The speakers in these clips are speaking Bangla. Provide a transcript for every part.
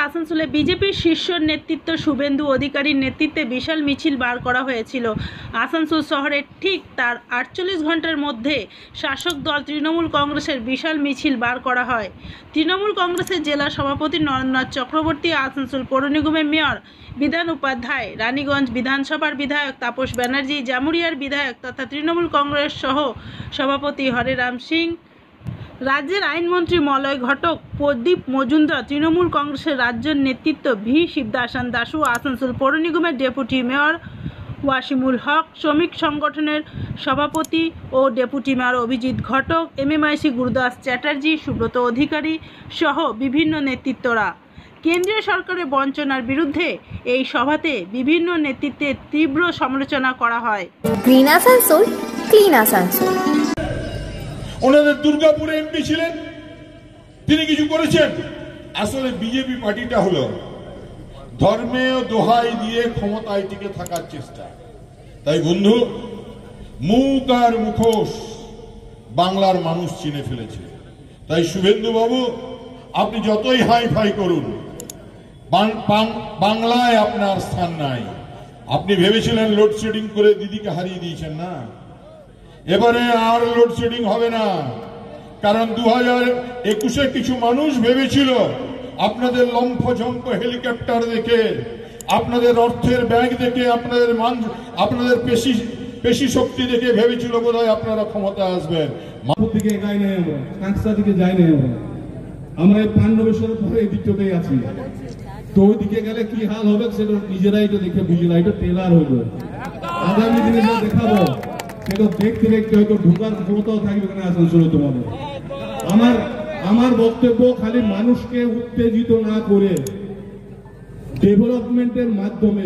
আসানসোলে বিজেপির শীর্ষ নেতৃত্ব শুভেন্দু অধিকারীর নেতৃত্বে বিশাল মিছিল বার করা হয়েছিল। আসানসোল শহরের ঠিক তার 48 ঘন্টার মধ্যে শাসক দল তৃণমূল কংগ্রেসের বিশাল মিছিল বার করা হয়। তৃণমূল কংগ্রেসের জেলা সভাপতি নরেন্দ্রনাথ চক্রবর্তী, আসানসোল পৌর নিগমের মেয়র বিধান উপাধ্যায়, রানীগঞ্জ বিধানসভার বিধায়ক তাপস ব্যানার্জি, জামুরিয়ার বিধায়ক তথা তৃণমূল কংগ্রেস সহ সভাপতি হরেরাম সিং, রাজ্যের আইনমন্ত্রী মলয় ঘটক, প্রদীপ মজুমদার, তৃণমূল কংগ্রেসের রাজ্য নেতৃত্ব ভি শিবদাসান দাসু, আসানসোল পৌর নিগমের ডেপুটি মেয়র ওয়াসিমুল হক, শ্রমিক সংগঠনের সভাপতি ও ডেপুটি মেয়র অভিজিৎ ঘটক, এমএমআইসি গুরুদাস চ্যাটার্জি, সুব্রত অধিকারী সহ বিভিন্ন নেতৃত্বরা। কেন্দ্রীয় সরকারের বঞ্চনার বিরুদ্ধে এই সভাতে বিভিন্ন নেতৃত্বের তীব্র সমালোচনা করা হয়। Green Asansol, clean Asansol. ওনাদের দুর্গাপুরে এমপি ছিলেন, তিনি কিছু করেছেন? আসলে বিজেপি পার্টিটা হলো ধর্মেও দোহাই দিয়ে ক্ষমতায় টিকে থাকার চেষ্টা। তাই বন্ধু, মুখ আর মুখোশ বাংলার মানুষ চিনে ফেলেছে। তাই শুভেন্দু বাবু, আপনি যতই হাই ফাই করুন, বাংলায় আপনার স্থান নাই। আপনি ভেবেছিলেন লোডশেডিং করে দিদিকে হারিয়ে দিয়েছেন না, এবারে আর লোডশেডিং হবে না। কারণ 2021-এ কিছু মানুষ ভেবেছিল আপনাদের লম্ফঝম্প হেলিকপ্টার দেখে, আপনাদের অর্থের ব্যাগ দেখে, আপনাদের পেশি শক্তি দেখে ভেবেছিল বোধহয় আপনারা ক্ষমতা আসবেন। দিকে এগাই নেই, আমরা কাঁকসা দিকে যাই নেই, আমরা এই পাণ্ডবেশ্বরের পরে এই দিকটাতেই আছি। তো ওই দিকে গেলে কি হাল হবে সেটা নিজেরাই তো দেখে বুঝলাম। এটা ট্রেলার হইলো, আগামী দিনে যা দেখাবো সেটা দেখতে দেখতে হয়তো ঢোকার ক্ষমতাও থাকবে না আসানসোলে তোমাদের। আমার বক্তব্য খালি মানুষকে উত্তেজিত না করে ডেভেলপমেন্টের মাধ্যমে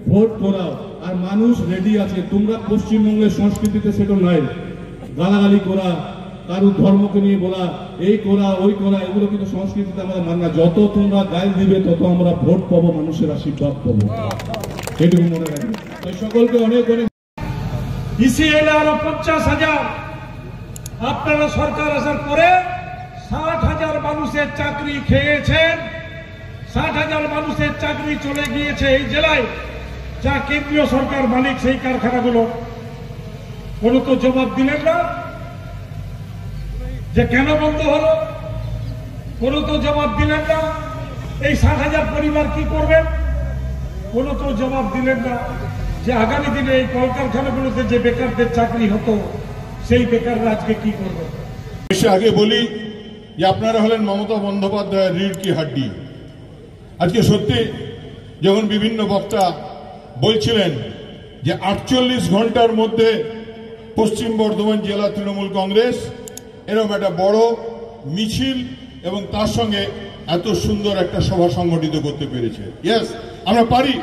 ভোট করাও। আর মানুষ রেডি আছে। তোমরা পশ্চিমবঙ্গের সংস্কৃতিতে সেটা নাই, গালাগালি করা, কারুর ধর্মকে নিয়ে বলা, এই করা ওই করা, এগুলো কিন্তু সংস্কৃতিতে আমরা মানি না। যত তোমরা গাল দিবে তত আমরা ভোট পাবো, মানুষের আশীর্বাদ পাবো, এটুকু মনে রাখবে। তো সকলকে অনেক অনেক ইসিএল আরো 50,000। আপনারা সরকার আসার পরে 60,000 মানুষের চাকরি খেয়েছেন। 60,000 মানুষের চাকরি চলে গিয়েছে এই জেলায়, যা কেন্দ্রীয় সরকার মালিক সেই কারখানাগুলো। কোনো তো জবাব দিলেন না যে কেন বন্ধ হলো, কোনো তো জবাব দিলেন না। এই 60,000 পরিবার কি করবেন, কোনো তো জবাব দিলেন না। যে আগামী দিনে এই কলকারখানাগুলোতে যে বেকারদের চাকরি হতো, সেই বেকাররা আজকে কি করবে? আগে বলি যে আপনারা হলেন মমতা বন্দ্যোপাধ্যায়ের রিড় কি হাড্ডি। আজকে সত্যি যখন বিভিন্ন বক্তা বলছিলেন যে 48 ঘন্টার মধ্যে পশ্চিম বর্ধমান জেলা তৃণমূল কংগ্রেস এরকম একটা বড় মিছিল এবং তার সঙ্গে এত সুন্দর একটা সভা সংগঠিত করতে পেরেছে। ইয়েস, আমরা পারি।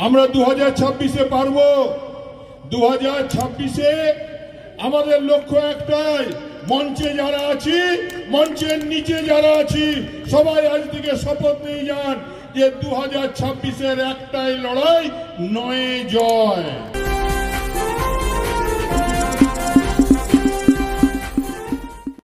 আমরা 2026-এ পারবো। 2026-এ আমাদের লক্ষ্য একটাই, মঞ্চে যারা আছি, মঞ্চের নিচে যারা আছি, সবাই আজ থেকে শপথ নিয়ে যান যে 2026-এর একটাই লড়াই, নয় জয়।